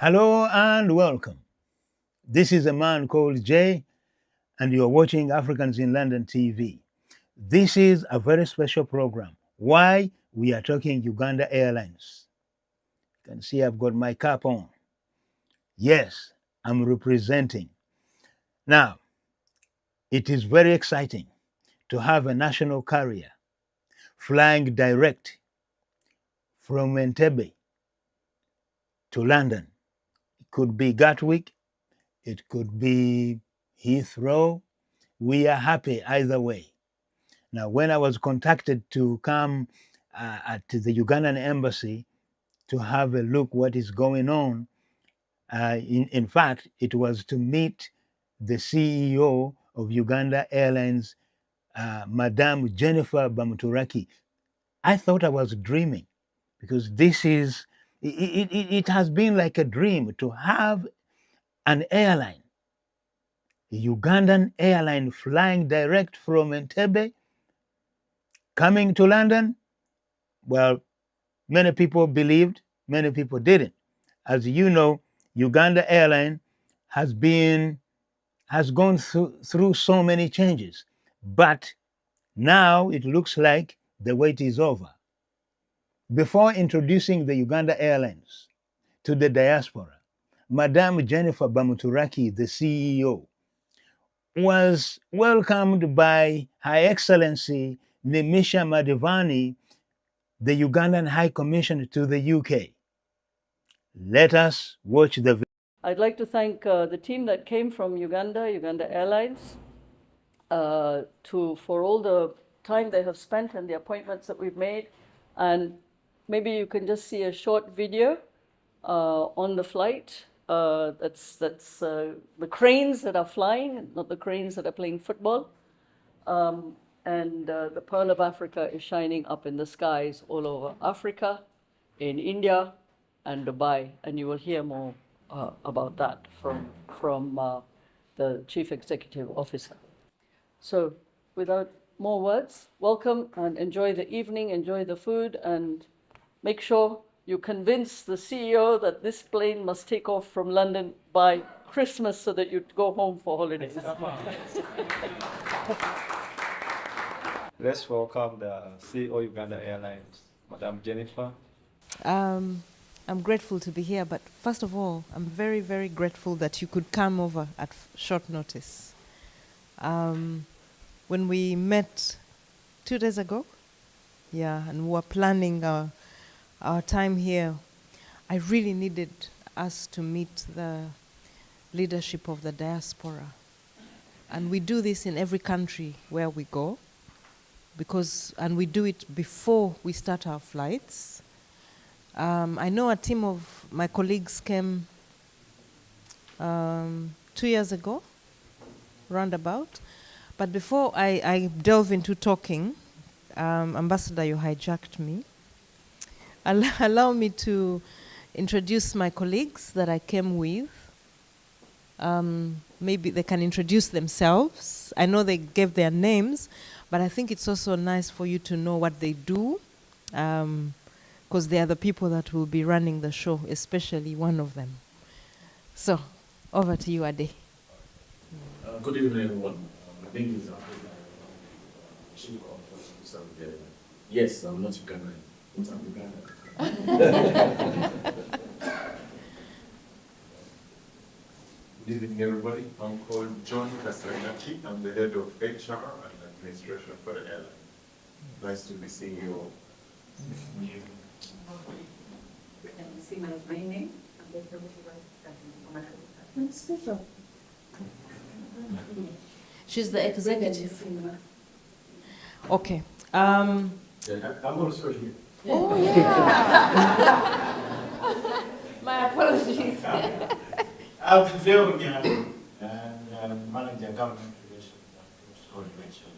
Hello and welcome. This is a man called Jay, and you're watching Africans in London TV. This is a very special program. Why? We are talking Uganda Airlines. You can see I've got my cap on. Yes, I'm representing. Now, it is very exciting to have a national carrier flying direct from Entebbe to London. It could be Gatwick, it could be Heathrow. We are happy either way. Now, when I was contacted to come to the Ugandan embassy to have a look what is going on, in fact, it was to meet the CEO of Uganda Airlines, Madama Jenifer Bamuturaki. I thought I was dreaming because it has been like a dream to have an airline, a Ugandan airline flying direct from Entebbe, coming to London. Well, many people believed, many people didn't. As you know, Uganda Airline has gone through so many changes, but now it looks like the wait is over. Before introducing the Uganda Airlines to the diaspora, Madama Jenifer Bamuturaki, the CEO, was welcomed by Her Excellency Nimisha Madivani, the Ugandan High Commissioner to the UK. Let us watch the video. I'd like to thank the team that came from Uganda Airlines, for all the time they have spent and the appointments that we've made. And maybe you can just see a short video on the flight. That's the cranes that are flying, not the cranes that are playing football. And the Pearl of Africa is shining up in the skies all over Africa, in India, and Dubai. And you will hear more about that from the Chief Executive Officer. So without more words, welcome and enjoy the evening, enjoy the food, and make sure you convince the CEO that this plane must take off from London by Christmas so that you go home for holidays. Let's welcome the CEO Uganda Airlines, Madam Jenifer. I'm grateful to be here, but first of all, I'm very, very grateful that you could come over at short notice. When we met 2 days ago, and we were planning our time here, I really needed us to meet the leadership of the diaspora. And we do this in every country where we go, and we do it before we start our flights. I know a team of my colleagues came 2 years ago, roundabout. But before I delve into talking, Ambassador, you hijacked me. Allow me to introduce my colleagues that I came with. Maybe they can introduce themselves. I know they gave their names, but I think it's also nice for you to know what they do, because they are the people that will be running the show, especially one of them. So, over to you, Ade. Good evening, everyone. My name is Chief Officer of the Airline. Yes, I'm not Ugandan, but I'm Ugandan. Good evening, everybody. I'm called John Kasarinachi. I'm the head of HR and administration for the airline. Nice to be seeing you all. She's the executive. Okay. I'm going to start here. Oh, yeah. My apologies. I'm Phil again, and manager government relations coordination.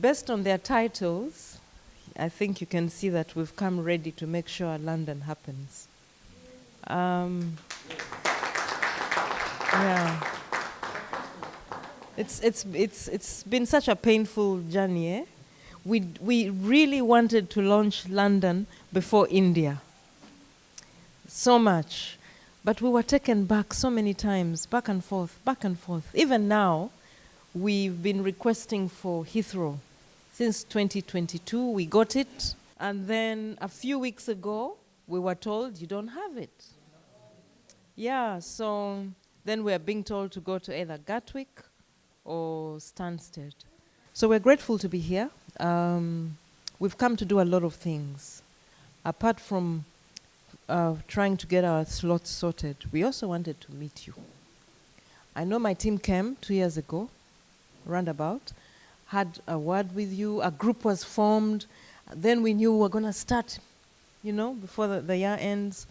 Based on their titles, I think you can see that we've come ready to make sure London happens. It's been such a painful journey. We really wanted to launch London before India. So much. But we were taken back so many times, back and forth, back and forth. Even now, we've been requesting for Heathrow. Since 2022, we got it. And then a few weeks ago, we were told, you don't have it. Yeah, so then we're being told to go to either Gatwick or Stansted. So we're grateful to be here. We've come to do a lot of things. Apart from trying to get our slots sorted, we also wanted to meet you. I know my team came 2 years ago, roundabout, had a word with you, a group was formed, then we knew we were going to start, before the year ends.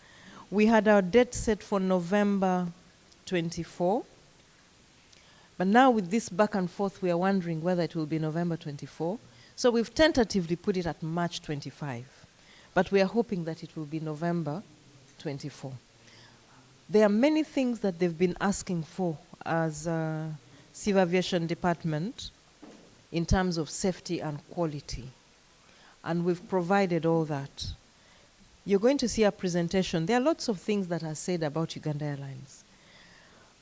We had our date set for November 24. But now with this back and forth, we are wondering whether it will be November 24. So we've tentatively put it at March 25. But we are hoping that it will be November 24. There are many things that they've been asking for as a Civil Aviation Department in terms of safety and quality. And we've provided all that. You're going to see a presentation. There are lots of things that are said about Uganda Airlines.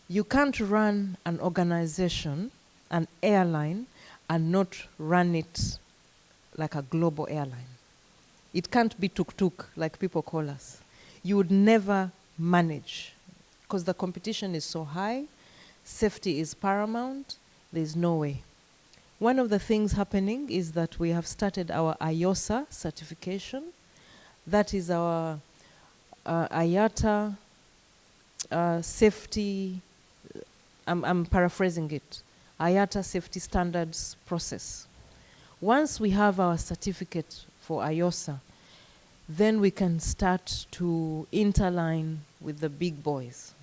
You can't run an organization, an airline, and not run it like a global airline. It can't be tuk-tuk, like people call us. You would never manage, because the competition is so high, safety is paramount, there's no way. One of the things happening is that we have started our IOSA certification. That is our IATA safety, I'm paraphrasing it, IATA safety standards process. Once we have our certificate for IOSA, then we can start to interline with the big boys.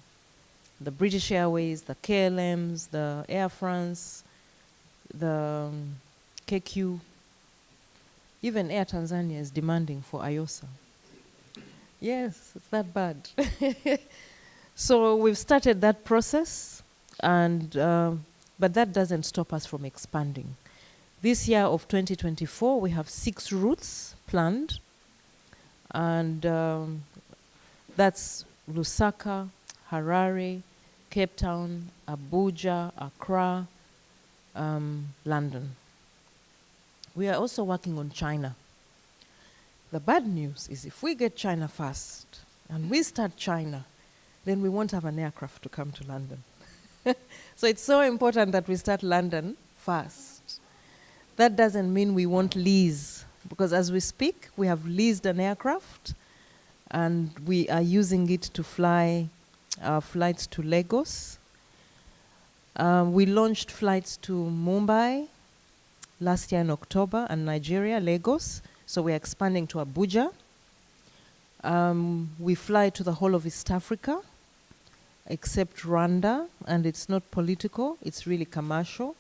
The British Airways, the KLMs, the Air France, the KQ. Even Air Tanzania is demanding for IOSA. Yes, it's that bad. So we've started that process, and but that doesn't stop us from expanding. This year of 2024, we have 6 routes planned, and that's Lusaka, Harare, Cape Town, Abuja, Accra, London. We are also working on China. The bad news is if we get China first, and we start China, then we won't have an aircraft to come to London. So it's so important that we start London first. That doesn't mean we won't lease, because as we speak, we have leased an aircraft, and we are using it to fly our flights to Lagos. We launched flights to Mumbai last year in October, and Nigeria, Lagos. So we're expanding to Abuja. We fly to the whole of East Africa, except Rwanda, and it's not political, it's really commercial.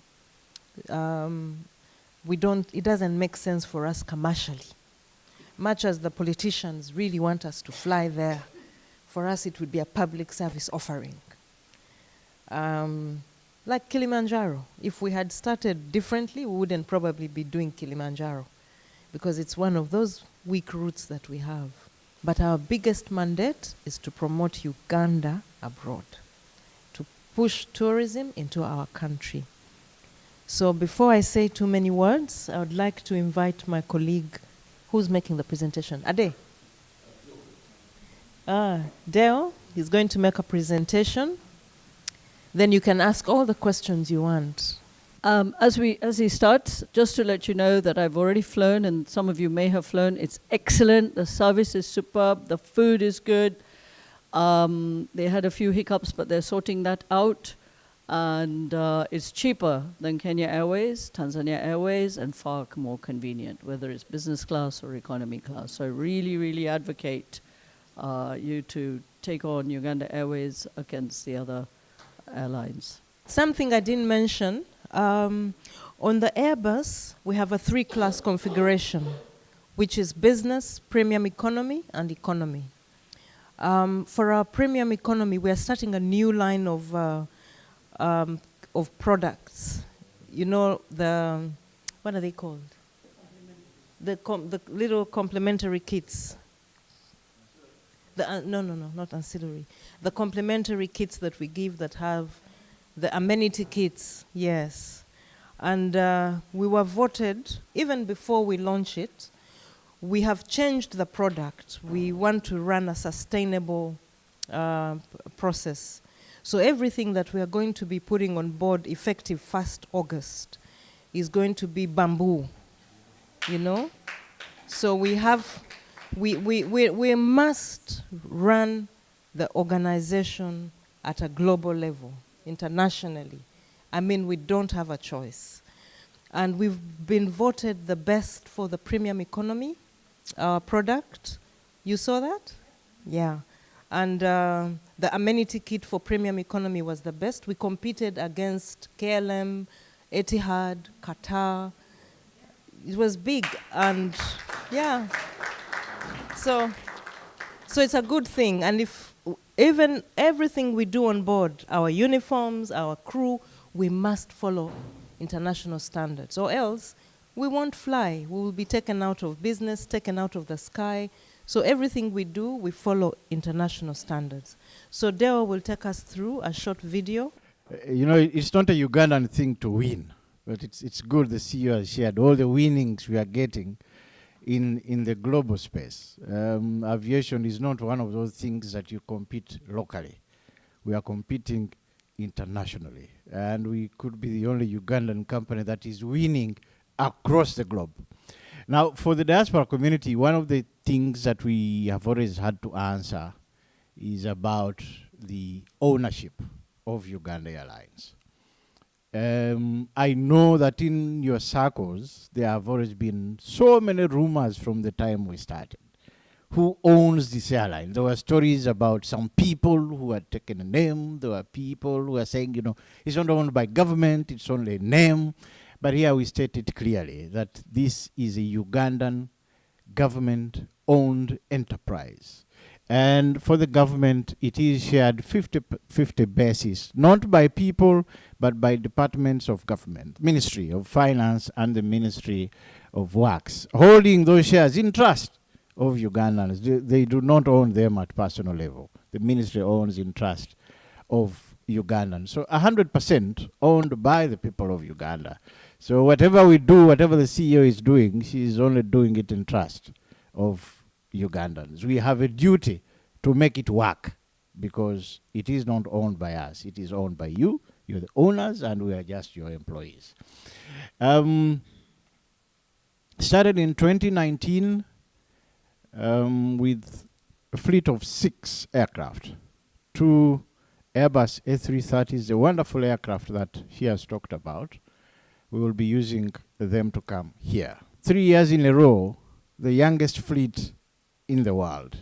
It doesn't make sense for us commercially. Much as the politicians really want us to fly there, for us it would be a public service offering. Like Kilimanjaro. If we had started differently, we wouldn't probably be doing Kilimanjaro, because it's one of those weak routes that we have. But our biggest mandate is to promote Uganda abroad, to push tourism into our country. So before I say too many words, I would like to invite my colleague who's making the presentation. Ade? Dale is going to make a presentation. Then you can ask all the questions you want. As he starts, just to let you know that I've already flown, and some of you may have flown. It's excellent. The service is superb. The food is good. They had a few hiccups, but they're sorting that out. And it's cheaper than Kenya Airways, Tanzania Airways, and far more convenient, whether it's business class or economy class. So I really, really advocate you to take on Uganda Airways against the other airlines. Something I didn't mention, on the Airbus, we have a 3-class configuration, which is business, premium economy, and economy. For our premium economy, we are starting a new line of products. You know, what are they called? the little complimentary kits. No, not ancillary. The complimentary kits that we give that have the amenity kits, yes. And we were voted, even before we launch it, we have changed the product. We want to run a sustainable process. So everything that we are going to be putting on board effective 1st August is going to be bamboo, you know? So we must run the organization at a global level, internationally. I mean, we don't have a choice. And we've been voted the best for the premium economy product. You saw that? Yeah. And the amenity kit for premium economy was the best. We competed against KLM, Etihad, Qatar. It was big, and yeah. So it's a good thing. And if even everything we do on board, our uniforms, our crew, we must follow international standards, or else we won't fly. We will be taken out of business, taken out of the sky. So everything we do, we follow international standards. So Deo will take us through a short video. You know, it's not a Ugandan thing to win, but it's good the CEO has shared all the winnings we are getting in the global space. Aviation is not one of those things that you compete locally. We are competing internationally, and we could be the only Ugandan company that is winning across the globe. Now, for the diaspora community, one of the things that we have always had to answer is about the ownership of Uganda Airlines. I know that in your circles, there have always been so many rumors from the time we started. Who owns this airline? There were stories about some people who had taken a name. There were people who were saying, you know, it's not owned by government, it's only a name. But here we stated clearly that this is a Ugandan government-owned enterprise. And for the government, it is shared 50-50 basis, not by people, but by departments of government, Ministry of Finance and the Ministry of Works, holding those shares in trust of Ugandans. They do not own them at personal level. The ministry owns in trust of Ugandans. So 100% owned by the people of Uganda. So whatever we do, whatever the CEO is doing, she is only doing it in trust of Ugandans. We have a duty to make it work because it is not owned by us. It is owned by you. You're the owners, and we are just your employees. Started in 2019 with a fleet of 6 aircraft. 2 Airbus A330s, the wonderful aircraft that he has talked about. We will be using them to come here. 3 years in a row, the youngest fleet in the world.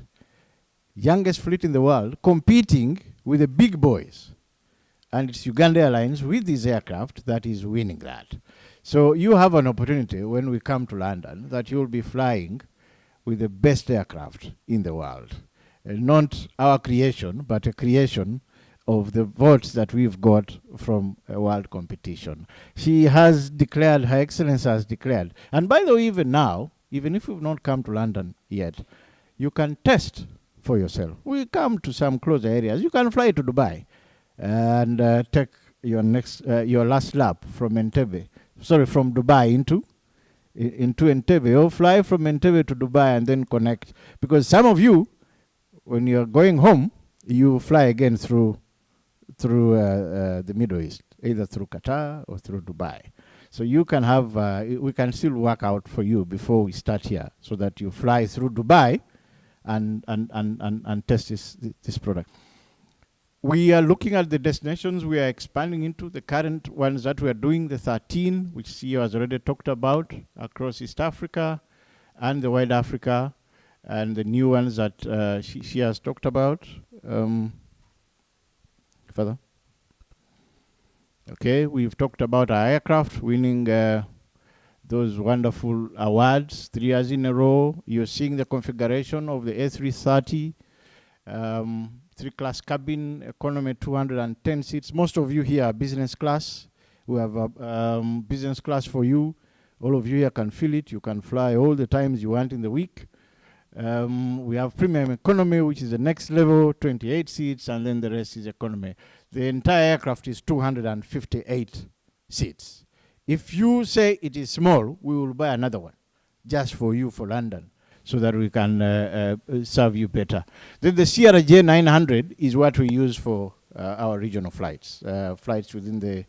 Youngest fleet in the world, competing with the big boys. And it's Uganda Airlines with these aircraft that is winning that. So you have an opportunity when we come to London that you'll be flying with the best aircraft in the world. Not our creation, but a creation of the votes that we've got from a world competition. She has declared, Her Excellency has declared, and by the way, even now, even if you've not come to London yet, you can test for yourself. We come to some closer areas. You can fly to Dubai and take your last lap from Entebbe. Sorry, from Dubai into Entebbe, or fly from Entebbe to Dubai and then connect. Because some of you, when you're going home, you fly again through the Middle East, either through Qatar or through Dubai. So you can have, we can still work out for you before we start here, so that you fly through Dubai and test this product. We are looking at the destinations we are expanding into, the current ones that we are doing, the 13, which CEO has already talked about, across East Africa and the wider Africa, and the new ones that she has talked about. Further. Okay, we've talked about our aircraft winning those wonderful awards 3 years in a row. You're seeing the configuration of the A330, 3-class cabin, economy 210 seats. Most of you here are business class. We have a business class for you All of you here can feel it. You can fly all the times you want in the week. We have premium economy, which is the next level, 28 seats, and then the rest is economy. The entire aircraft is 258 seats. If you say it is small, we will buy another one just for you for London so that we can serve you better. Then the CRJ 900 is what we use for our regional flights, flights within the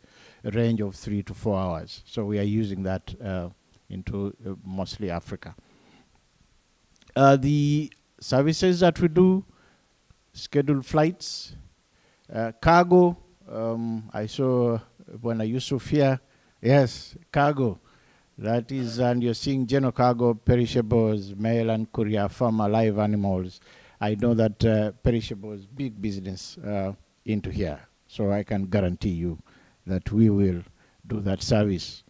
range of 3 to 4 hours. So we are using that into mostly Africa. The services that we do, scheduled flights, cargo. I saw when I used to fear, yes, cargo. That is, and you're seeing general cargo, perishables, mail and courier, farmer, live animals. I know that perishables, big business into here. So I can guarantee you that we will do that service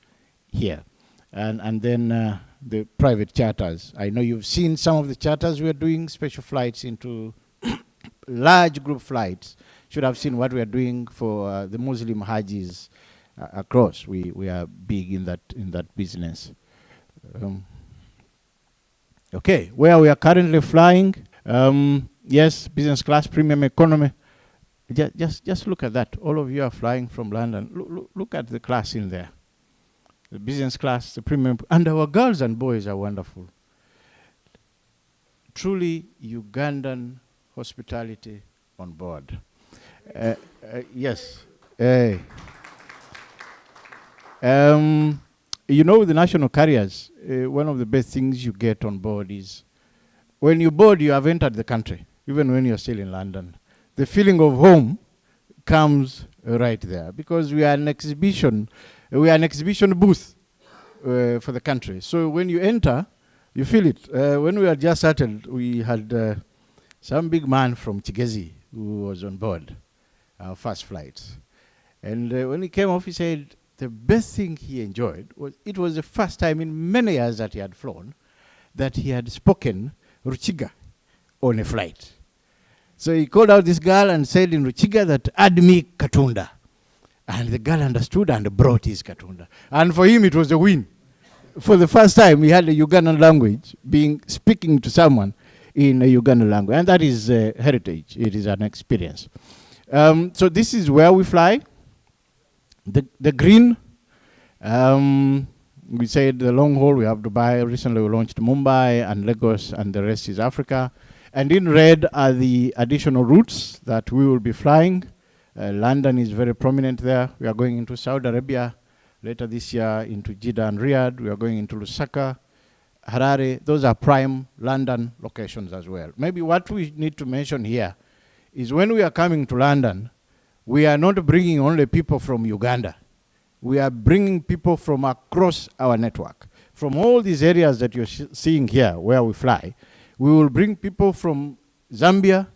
here. And then the private charters. I know you've seen some of the charters we're doing, special flights into large group flights. Should have seen what we're doing for the Muslim Hajis across. We are big in that business. Okay, where we are currently flying, yes, business class, premium economy. Just look at that. All of you are flying from London. Look at the class in there. The business class, the premium, and our girls and boys are wonderful. Truly Ugandan hospitality on board. Yes. You know, the national carriers, one of the best things you get on board is when you board, you have entered the country, even when you're still in London. The feeling of home comes right there because we are an exhibition booth for the country. So when you enter, you feel it. When we had just started, we had some big man from Chigezi who was on board our first flights. And when he came off, he said the best thing he enjoyed was it was the first time in many years that he had flown that he had spoken Ruchiga on a flight. So he called out this girl and said in Ruchiga that add me Katunda. And the girl understood and brought his Katunda. And for him, it was a win. For the first time, he had a Ugandan language speaking to someone in a Ugandan language. And that is heritage. It is an experience. So this is where we fly. The green, we said the long haul, we have Dubai. Recently, we launched Mumbai and Lagos, and the rest is Africa. And in red are the additional routes that we will be flying. London is very prominent there. We are going into Saudi Arabia later this year, into Jeddah and Riyadh. We are going into Lusaka, Harare. Those are prime London locations as well. Maybe what we need to mention here is when we are coming to London, we are not bringing only people from Uganda. We are bringing people from across our network. From all these areas that you're seeing here where we fly, we will bring people from Zambia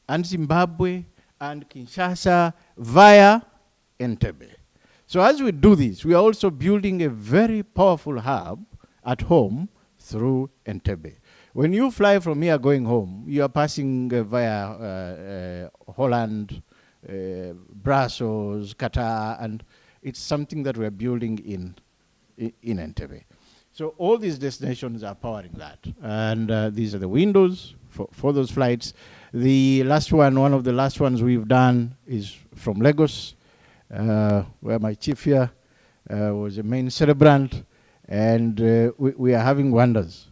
and Zimbabwe and Kinshasa via Entebbe. So as we do this, we are also building a very powerful hub at home through Entebbe. When you fly from here going home, you are passing via Holland, Brussels, Qatar, and it's something that we're building in Entebbe. So all these destinations are powering that. And these are the windows for those flights. The last one of the last ones we've done is from Lagos, where my chief here was a main celebrant. And we are having wonders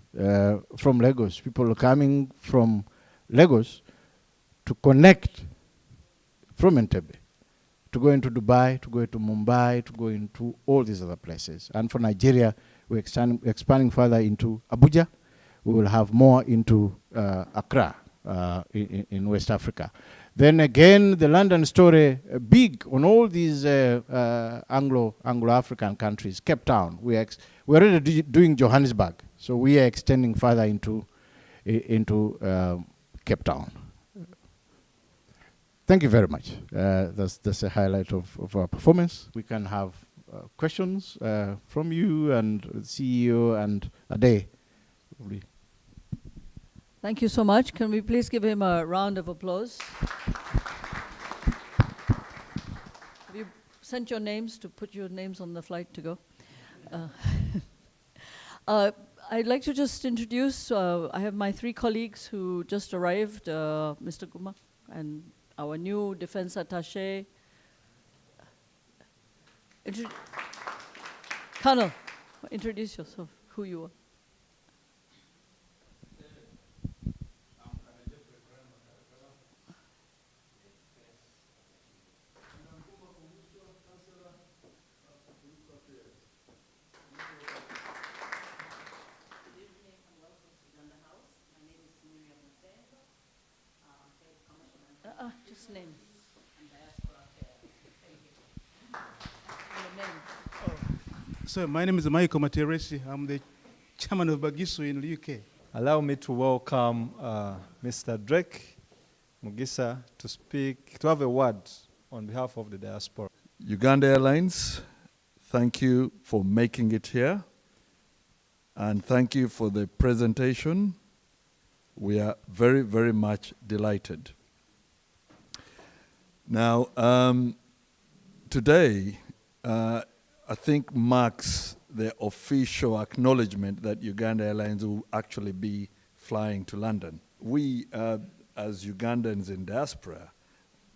from Lagos. People are coming from Lagos to connect from Entebbe, to go into Dubai, to go into Mumbai, to go into all these other places. And for Nigeria, we're expanding further into Abuja. We will have more into Accra in West Africa. Then again, the London story, big on all these Anglo-African countries. Cape Town, we're already doing Johannesburg. So we are extending further into Cape Town. Thank you very much. That's a highlight of our performance. We can have questions from you and the CEO and Ade. Thank you so much. Can we please give him a round of applause? Have you sent your names to put your names on the flight to go? I'd like to just introduce, I have my 3 colleagues who just arrived, Mr. Guma, and our new defense attaché. Colonel, introduce yourself, who you are. Just name. Your name. So my name is Michael Materesi. I'm the chairman of Bagisu in the UK. Allow me to welcome Mr. Drake Mugisa to speak, to have a word on behalf of the diaspora. Uganda Airlines, thank you for making it here. And thank you for the presentation. We are very, very much delighted. Now, today, I think marks the official acknowledgement that Uganda Airlines will actually be flying to London. We, as Ugandans in diaspora,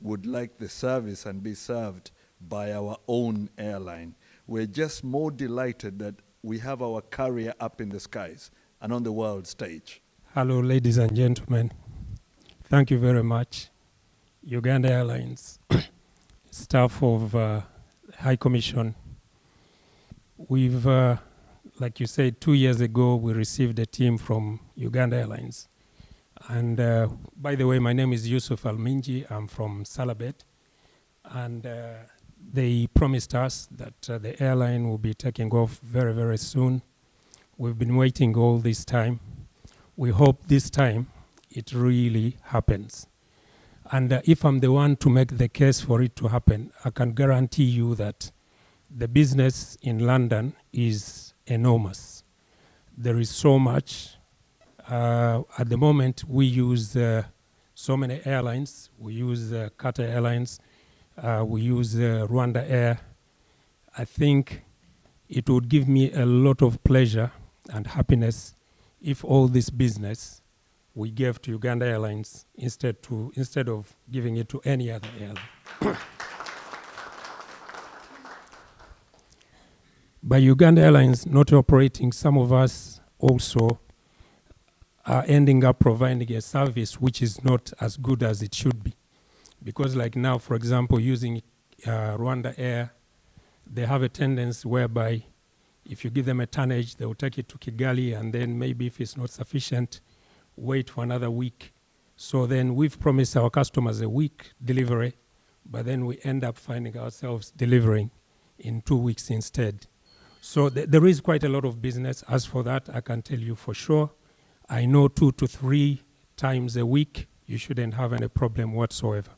would like the service and be served by our own airline. We're just more delighted that we have our carrier up in the skies and on the world stage. Hello, ladies and gentlemen. Thank you very much. Uganda Airlines, staff of High Commission. We've, like you said, 2 years ago, we received a team from Uganda Airlines. And by the way, my name is Yusuf Alminji. I'm from Salabet. And they promised us that the airline will be taking off very, very soon. We've been waiting all this time. We hope this time it really happens. And if I'm the one to make the case for it to happen, I can guarantee you that the business in London is enormous. There is so much. At the moment, we use so many airlines. We use Qatar Airlines. We use Rwanda Air. I think it would give me a lot of pleasure and happiness if all this business we gave to Uganda Airlines instead of giving it to any other airline. By Uganda Airlines not operating, some of us also are ending up providing a service which is not as good as it should be. Because like now, for example, using Rwanda Air, they have a tendency whereby if you give them a tonnage, they will take it to Kigali, and then maybe if it's not sufficient, wait for another week. So then we've promised our customers a week delivery, but then we end up finding ourselves delivering in 2 weeks instead. So there is quite a lot of business. As for that, I can tell you for sure, I know 2 to 3 times a week, you shouldn't have any problem whatsoever.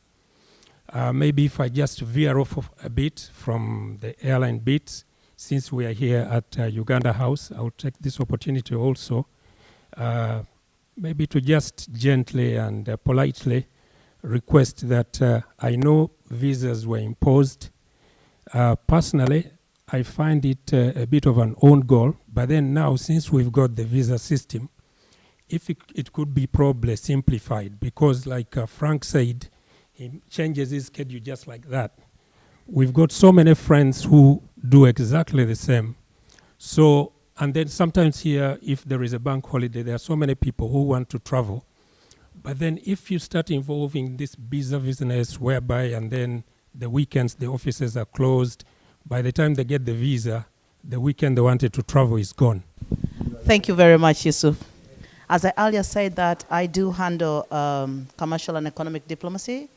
Maybe if I just veer off a bit from the airline bit, since we are here at Uganda House, I'll take this opportunity also maybe to just gently and politely request that I know visas were imposed. Personally, I find it a bit of an own goal, but then now since we've got the visa system, if it could be probably simplified, because like Frank said, he changes his schedule just like that. We've got so many friends who do exactly the same. So, and then sometimes here, if there is a bank holiday, there are so many people who want to travel. But then if you start involving this visa business whereby, and then the weekends, the offices are closed, by the time they get the visa, the weekend they wanted to travel is gone. Thank you very much, Yusuf. As I earlier said that I do handle commercial and economic diplomacy.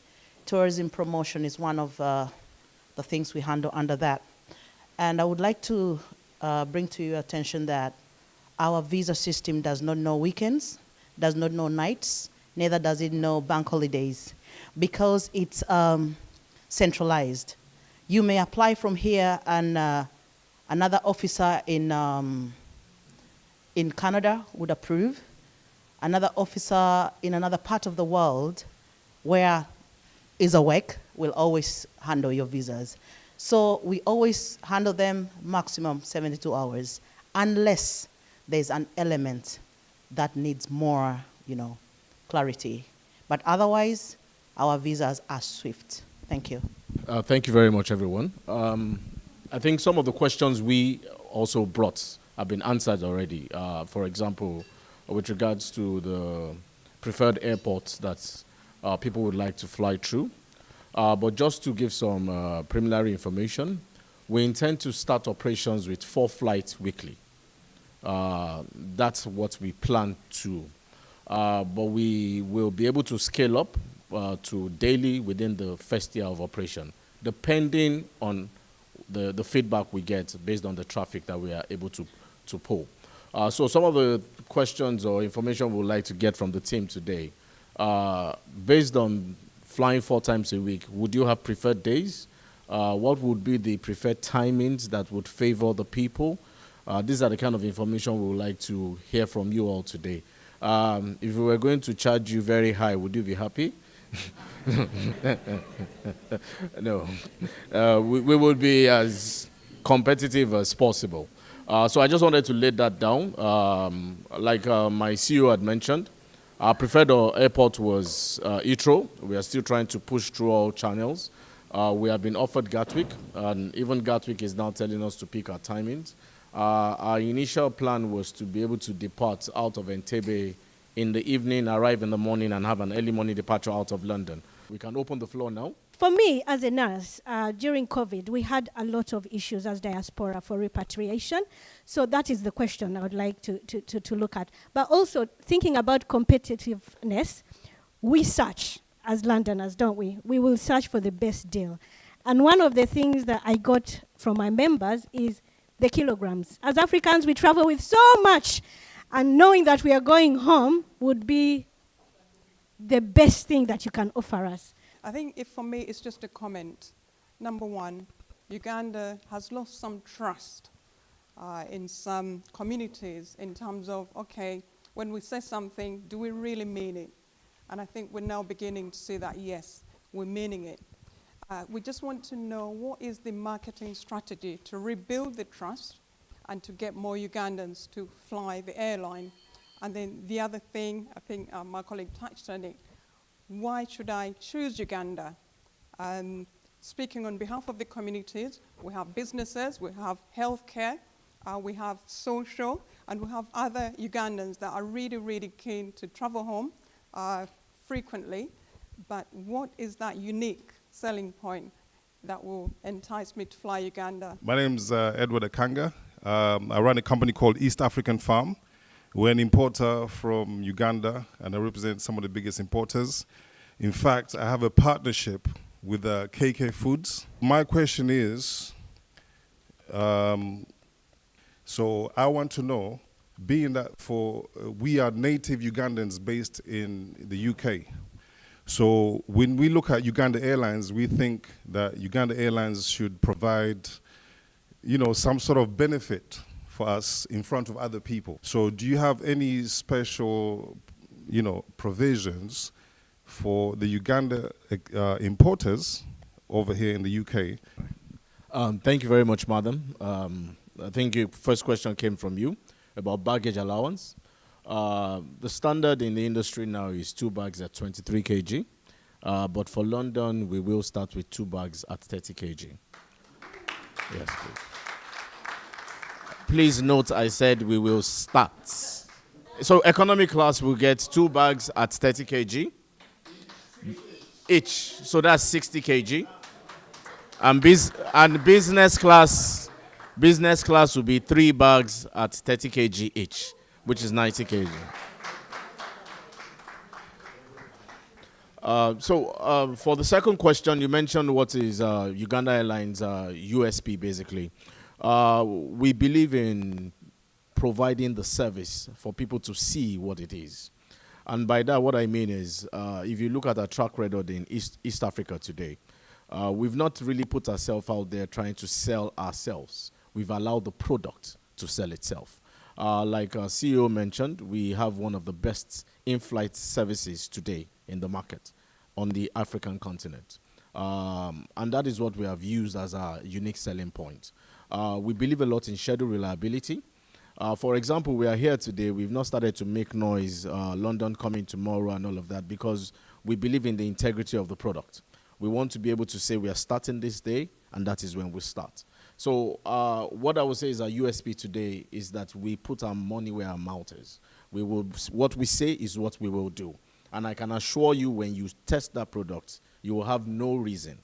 Tourism promotion is one of the things we handle under that. And I would like to bring to your attention that our visa system does not know weekends, does not know nights, neither does it know bank holidays, because it's centralized. You may apply from here, and another officer in Canada would approve. Another officer in another part of the world where is awake will always handle your visas. So we always handle them maximum 72 hours, unless there's an element that needs more, clarity. But otherwise, our visas are swift. Thank you. Thank you very much, everyone. I think some of the questions we also brought have been answered already. For example, with regards to the preferred airports that people would like to fly through. But just to give some preliminary information, we intend to start operations with 4 flights weekly. That's what we plan to. But we will be able to scale up to daily within the first year of operation, depending on the feedback we get based on the traffic that we are able to pull. So some of the questions or information we would like to get from the team today, based on flying 4 times a week, would you have preferred days? What would be the preferred timings that would favor the people? These are the kind of information we would like to hear from you all today. If we were going to charge you very high, would you be happy? No. We would be as competitive as possible. So I just wanted to lay that down. Like my CEO had mentioned, our preferred airport was Heathrow. We are still trying to push through all channels. We have been offered Gatwick, and even Gatwick is now telling us to pick our timings. Our initial plan was to be able to depart out of Entebbe in the evening, arrive in the morning, and have an early morning departure out of London. We can open the floor now. For me, as a nurse, during COVID, we had a lot of issues as diaspora for repatriation. So that is the question I would like to look at. But also, thinking about competitiveness, we search as Londoners, don't we? We will search for the best deal. And one of the things that I got from my members is the kilograms. As Africans, we travel with so much, and knowing that we are going home would be the best thing that you can offer us. I think for me, it's just a comment. Number one, Uganda has lost some trust in some communities in terms of, okay, when we say something, do we really mean it? And I think we're now beginning to see that, yes, we're meaning it. We just want to know what is the marketing strategy to rebuild the trust and to get more Ugandans to fly the airline. And then the other thing, I think my colleague touched on it, why should I choose Uganda? Speaking on behalf of the communities, we have businesses, we have healthcare, we have social, and we have other Ugandans that are really, really keen to travel home frequently. But what is that unique selling point that will entice me to fly Uganda? My name's Edward Akanga. I run a company called East African Farm. We're an importer from Uganda, and I represent some of the biggest importers. In fact, I have a partnership with KK Foods. My question is, so I want to know, being that we are native Ugandans based in the UK, so when we look at Uganda Airlines, we think that Uganda Airlines should provide, some sort of benefit for us in front of other people. So do you have any special, provisions for the Uganda importers over here in the UK? Thank you very much, madam. I think your first question came from you about baggage allowance. The standard in the industry now is 2 bags at 23 kg. But for London, we will start with 2 bags at 30 kg. Yes, please. Please note I said we will start. So economy class will get 2 bags at 30 kg each. So that's 60 kg. And business class will be 3 bags at 30 kg each, which is 90 kg. For the second question, you mentioned what is Uganda Airlines USP, basically. We believe in providing the service for people to see what it is. And by that, what I mean is, if you look at our track record in East Africa today, we've not really put ourselves out there trying to sell ourselves. We've allowed the product to sell itself. Like our CEO mentioned, we have one of the best in-flight services today in the market on the African continent. And that is what we have used as our unique selling point. We believe a lot in schedule reliability. For example, we are here today. We've not started to make noise, London coming tomorrow and all of that, because we believe in the integrity of the product. We want to be able to say we are starting this day, and that is when we start. So what I would say is our USP today is that we put our money where our mouth is. What we say is what we will do. And I can assure you, when you test that product, you will have no reason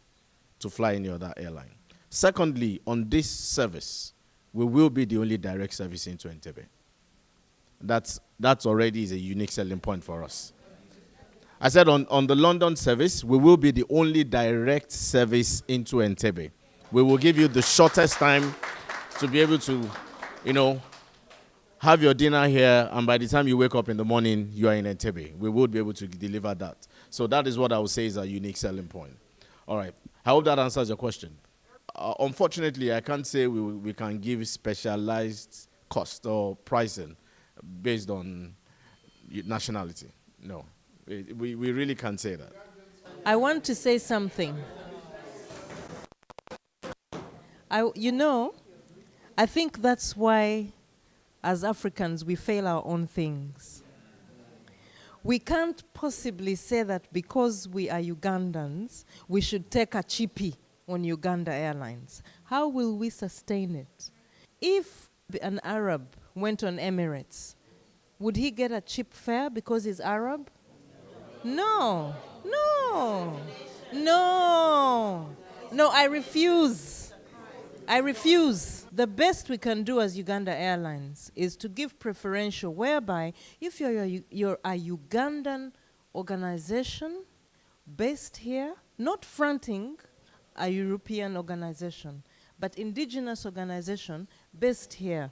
to fly any other airline. Secondly, on this service, we will be the only direct service into Entebbe. That's already is a unique selling point for us. I said on the London service, we will be the only direct service into Entebbe. We will give you the shortest time to be able to, have your dinner here, and by the time you wake up in the morning, you are in Entebbe. We will be able to deliver that. So that is what I would say is a unique selling point. All right. I hope that answers your question. Unfortunately, I can't say we can give specialized cost or pricing based on nationality. No, we really can't say that. I want to say something. I think that's why, as Africans, we fail our own things. We can't possibly say that because we are Ugandans, we should take a cheapie on Uganda Airlines. How will we sustain it? If an Arab went on Emirates, would he get a cheap fare because he's Arab? No, no, no, no, I refuse. I refuse. The best we can do as Uganda Airlines is to give preferential, whereby if you're a Ugandan organization based here, not fronting a European organization, but indigenous organization based here.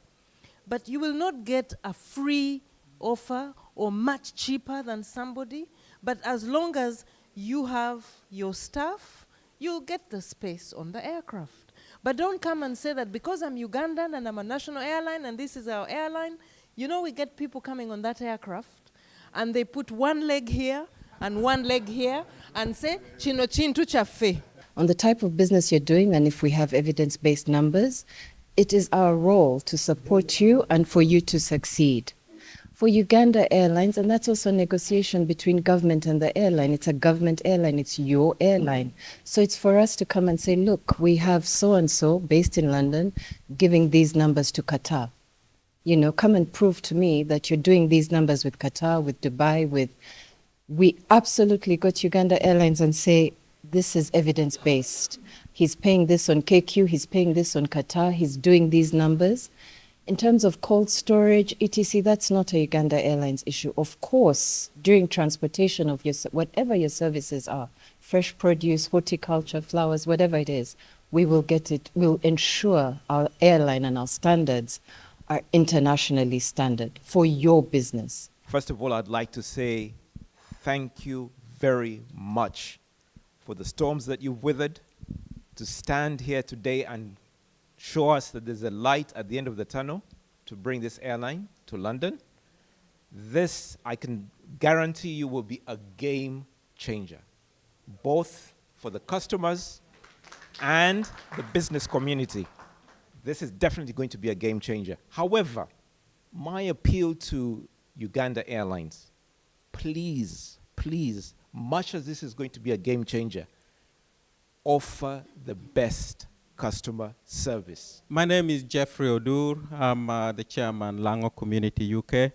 But you will not get a free offer or much cheaper than somebody, but as long as you have your staff, you'll get the space on the aircraft. But don't come and say that because I'm Ugandan and I'm a national airline and this is our airline, we get people coming on that aircraft and they put one leg here and one leg here and say, chino chintu chafe. On the type of business you're doing, and if we have evidence-based numbers, it is our role to support you and for you to succeed. For Uganda Airlines, and that's also a negotiation between government and the airline. It's a government airline, it's your airline. So it's for us to come and say, look, we have so-and-so based in London giving these numbers to Qatar. Come and prove to me that you're doing these numbers with Qatar, with Dubai, we absolutely go to Uganda Airlines and say, this is evidence-based. He's paying this on KQ, he's paying this on Qatar, he's doing these numbers. In terms of cold storage, etc., that's not a Uganda Airlines issue. Of course, during transportation of whatever your services are, fresh produce, horticulture, flowers, whatever it is, we will get it. We'll ensure our airline and our standards are internationally standard for your business. First of all, I'd like to say thank you very much for the storms that you've weathered, to stand here today and show us that there's a light at the end of the tunnel to bring this airline to London. This, I can guarantee you, will be a game changer, both for the customers and the business community. This is definitely going to be a game changer. However, my appeal to Uganda Airlines, please, please, much as this is going to be a game changer, offer the best customer service. My name is Jeffrey Odur. I'm the chairman, Lango Community UK.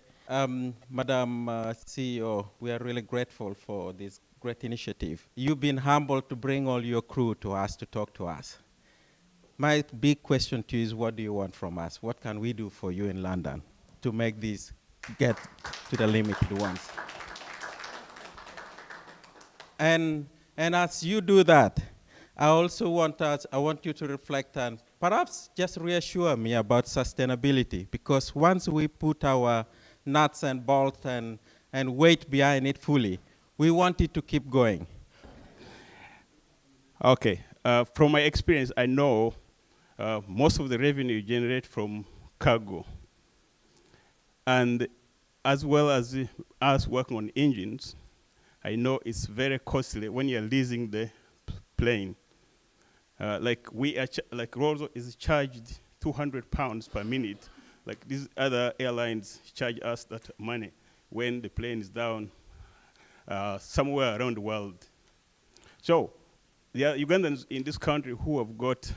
Madam CEO, we are really grateful for this great initiative. You've been humbled to bring all your crew to us to talk to us. My big question to you is, what do you want from us? What can we do for you in London to make this get to the limit it wants? And as you do that, I also want you to reflect and perhaps just reassure me about sustainability, because once we put our nuts and bolts and weight behind it fully, we want it to keep going. Okay, from my experience, I know most of the revenue you generate from cargo. And as well as us working on engines, I know it's very costly when you're leasing the plane. Like Rolls is charged £200 per minute like these other airlines charge us that money when the plane is down somewhere around the world. So there are Ugandans in this country who have got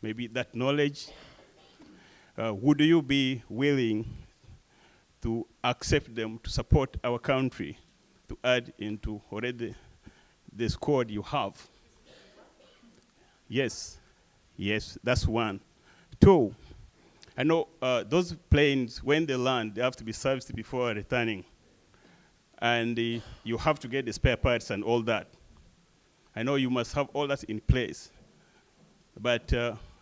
maybe that knowledge. Would you be willing to accept them to support our country, to add into already the squad you have? Yes, yes, that's one. Two, I know those planes, when they land, they have to be serviced before returning. And you have to get the spare parts and all that. I know you must have all that in place. But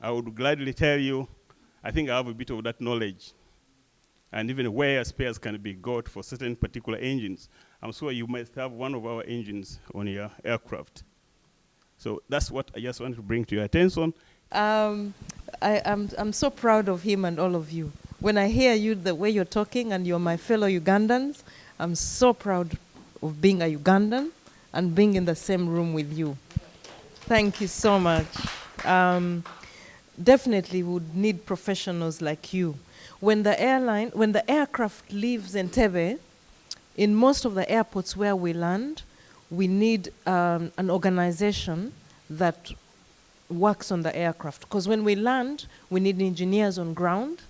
I would gladly tell you, I think I have a bit of that knowledge. And even where spares can be got for certain particular engines. I'm sure you must have one of our engines on your aircraft. So that's what I just wanted to bring to your attention. I'm so proud of him and all of you. When I hear you, the way you're talking, and you're my fellow Ugandans, I'm so proud of being a Ugandan and being in the same room with you. Thank you so much. Definitely would need professionals like you. When the aircraft leaves Entebbe, in most of the airports where we land, we need an organization that works on the aircraft. Because when we land, we need engineers on ground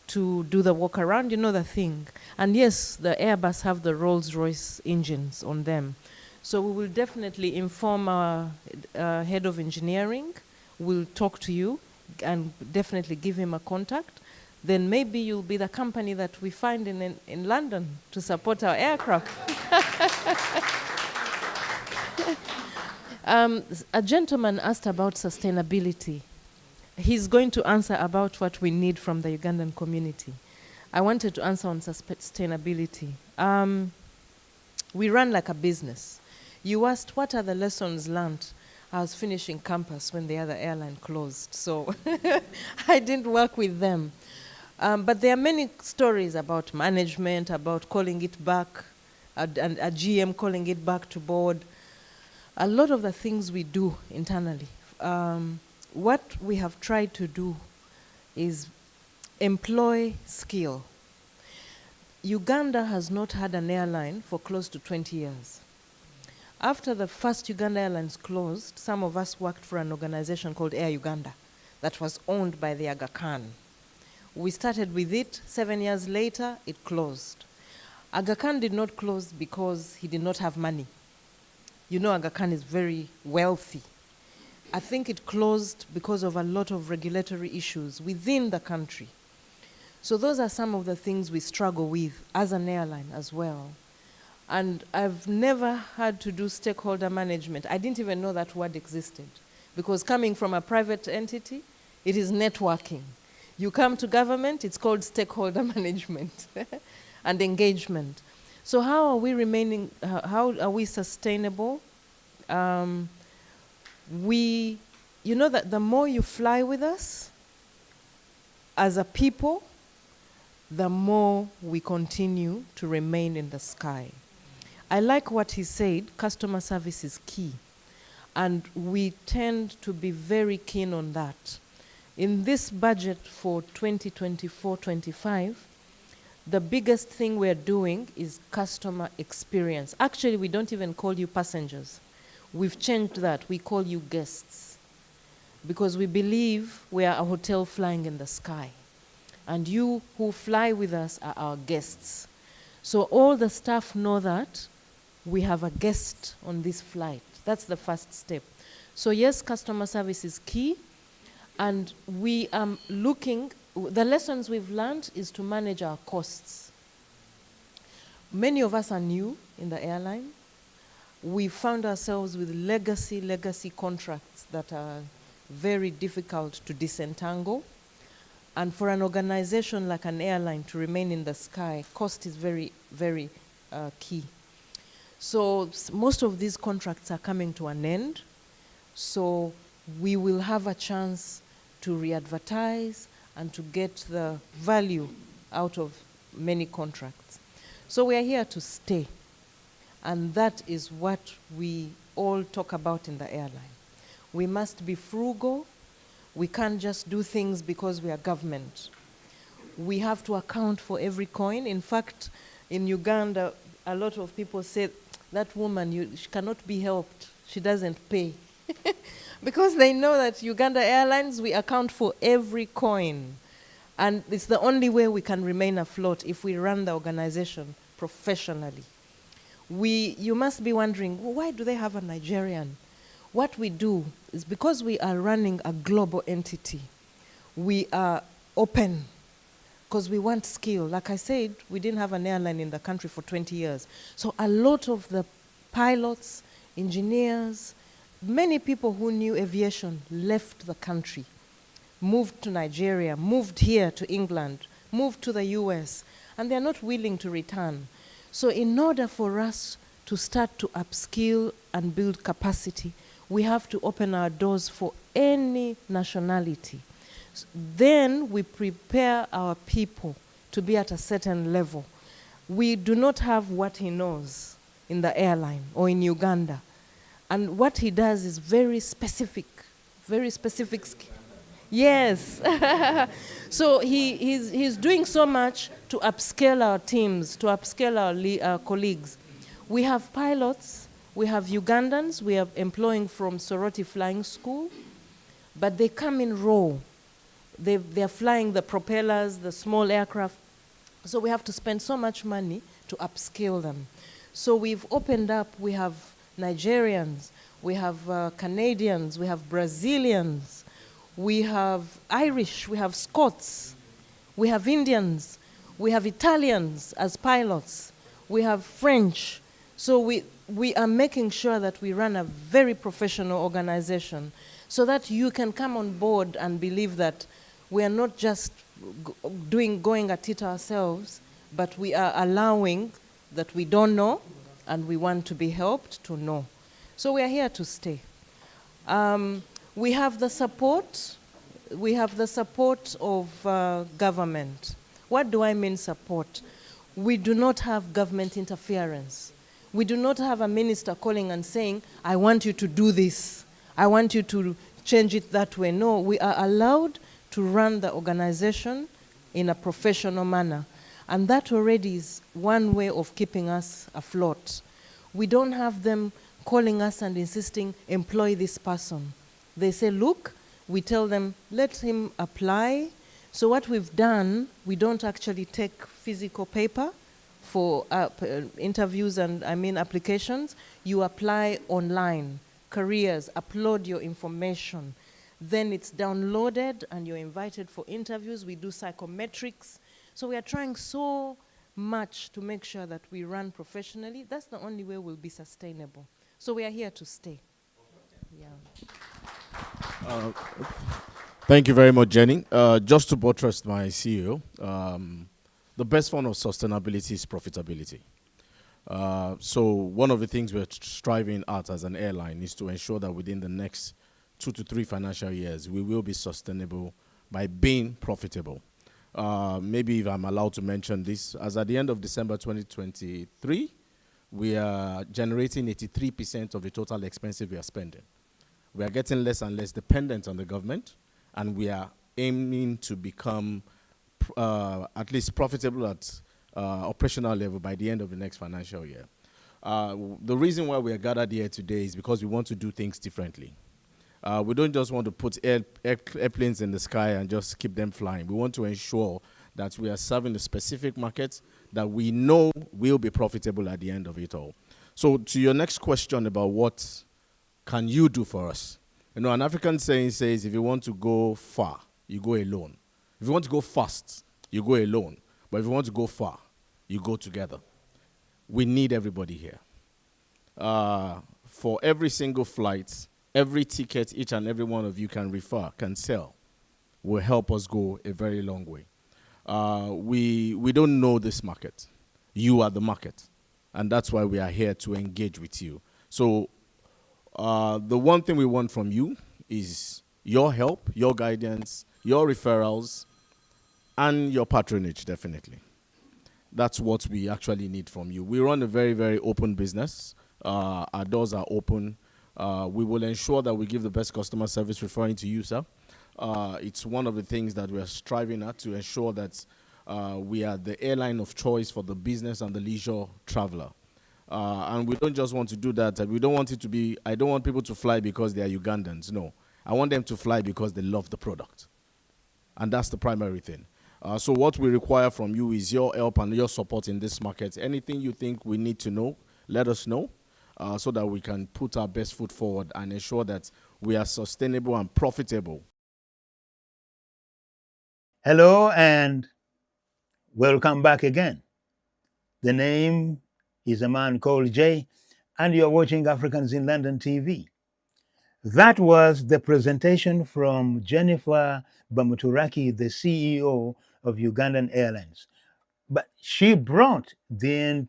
to do the walk around, you know the thing. And yes, the Airbus have the Rolls-Royce engines on them. So we will definitely inform our head of engineering. We'll talk to you and definitely give him a contact. Then maybe you'll be the company that we find in London to support our aircraft. A gentleman asked about sustainability. He's going to answer about what we need from the Ugandan community. I wanted to answer on sustainability. We run like a business. You asked, what are the lessons learned? I was finishing campus when the other airline closed, so I didn't work with them. But there are many stories about management, about calling it back, and a GM calling it back to board. A lot of the things we do internally. What we have tried to do is employ skill. Uganda has not had an airline for close to 20 years. After the first Uganda Airlines closed, some of us worked for an organization called Air Uganda that was owned by the Aga Khan. We started with it. 7 years later, it closed. Aga Khan did not close because he did not have money. You know, Aga Khan is very wealthy. I think it closed because of a lot of regulatory issues within the country. So those are some of the things we struggle with as an airline as well. And I've never had to do stakeholder management. I didn't even know that word existed. Because coming from a private entity, it is networking. You come to government, it's called stakeholder management and engagement. So how are we remaining, how are we sustainable? You know that the more you fly with us, as a people, the more we continue to remain in the sky. I like what he said, customer service is key. And we tend to be very keen on that. In this budget for 2024-25, the biggest thing we're doing is customer experience. Actually, we don't even call you passengers. We've changed that. We call you guests. Because we believe we are a hotel flying in the sky. And you who fly with us are our guests. So all the staff know that we have a guest on this flight. That's the first step. So yes, customer service is key. And we are looking, the lessons we've learned is to manage our costs. Many of us are new in the airline. We found ourselves with legacy contracts that are very difficult to disentangle. And for an organization like an airline to remain in the sky, cost is very, very key. So most of these contracts are coming to an end. So we will have a chance to re-advertise and to get the value out of many contracts. So we are here to stay. And that is what we all talk about in the airline. We must be frugal. We can't just do things because we are government. We have to account for every coin. In fact, in Uganda, a lot of people say, that woman, she cannot be helped. She doesn't pay. Because they know that Uganda Airlines, we account for every coin. And it's the only way we can remain afloat if we run the organization professionally. You must be wondering, well, why do they have a Nigerian? What we do is because we are running a global entity, we are open because we want skill. Like I said, we didn't have an airline in the country for 20 years. So a lot of the pilots, engineers, many people who knew aviation left the country, moved to Nigeria, moved here to England, moved to the US, and they're not willing to return. So in order for us to start to upskill and build capacity, we have to open our doors for any nationality. Then we prepare our people to be at a certain level. We do not have what he knows in the airline or in Uganda. And what he does is very specific. Yes. So he's doing so much to upscale our teams, to upscale our colleagues. We have pilots, we have Ugandans, we are employing from Soroti Flying School, but they come in raw. They're flying the propellers, the small aircraft. So we have to spend so much money to upscale them. So we've opened up, we have Nigerians, we have Canadians, we have Brazilians, we have Irish, we have Scots, we have Indians, we have Italians as pilots, we have French. So we are making sure that we run a very professional organization so that you can come on board and believe that we are not just going at it ourselves, but we are allowing that we don't know and we want to be helped to know. So we are here to stay. We have the support. We have the support of government. What do I mean support? We do not have government interference. We do not have a minister calling and saying, I want you to do this. I want you to change it that way. No, we are allowed to run the organization in a professional manner. And that already is one way of keeping us afloat. We don't have them calling us and insisting, employ this person. They say, look, we tell them, let him apply. So what we've done, we don't actually take physical paper for interviews and applications. You apply online, careers, upload your information. Then it's downloaded and you're invited for interviews. We do psychometrics. So we are trying so much to make sure that we run professionally. That's the only way we'll be sustainable. So we are here to stay. Yeah. Thank you very much, Jenny. Just to buttress my CEO, the best form of sustainability is profitability. So one of the things we're striving at as an airline is to ensure that within the next 2 to 3 financial years, we will be sustainable by being profitable. Maybe if I'm allowed to mention this, as at the end of December 2023, we are generating 83% of the total expenses we are spending. We are getting less and less dependent on the government, and we are aiming to become at least profitable at operational level by the end of the next financial year. The reason why we are gathered here today is because we want to do things differently. We don't just want to put airplanes in the sky and just keep them flying. We want to ensure that we are serving a specific market that we know will be profitable at the end of it all. So to your next question about what can you do for us? You know, an African saying says, if you want to go far, you go alone. If you want to go fast, you go alone. But if you want to go far, you go together. We need everybody here. For every single flight, every ticket each and every one of you can refer, can sell, will help us go a very long way. We don't know this market. You are the market. And that's why we are here to engage with you. So the one thing we want from you is your help, your guidance, your referrals, and your patronage, definitely. That's what we actually need from you. We run a very, very open business. Our doors are open. We will ensure that we give the best customer service referring to you, sir. It's one of the things that we're striving at to ensure that we are the airline of choice for the business and the leisure traveler. And we don't just want to do that. We don't want it to be, I don't want people to fly because they are Ugandans. No. I want them to fly because they love the product. And that's the primary thing. So what we require from you is your help and your support in this market. Anything you think we need to know, let us know, so that we can put our best foot forward and ensure that we are sustainable and profitable. Hello and welcome back again. The name is a man called Jay, and you're watching Africans in London TV. That was the presentation from Jenifer Bamuturaki, the CEO of Ugandan Airlines. But she brought a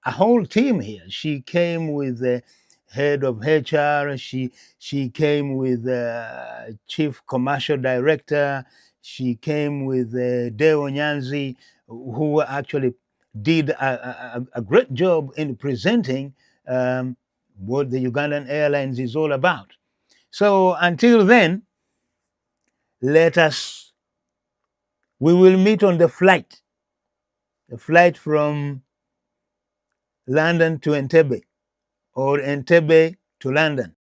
whole team here. She came with the head of HR. She came with the chief commercial director. She came with Deo Nyanzi, who actually did a great job in presenting what the Ugandan Airlines is all about. So until then, we will meet on the flight from London to Entebbe, or Entebbe to London.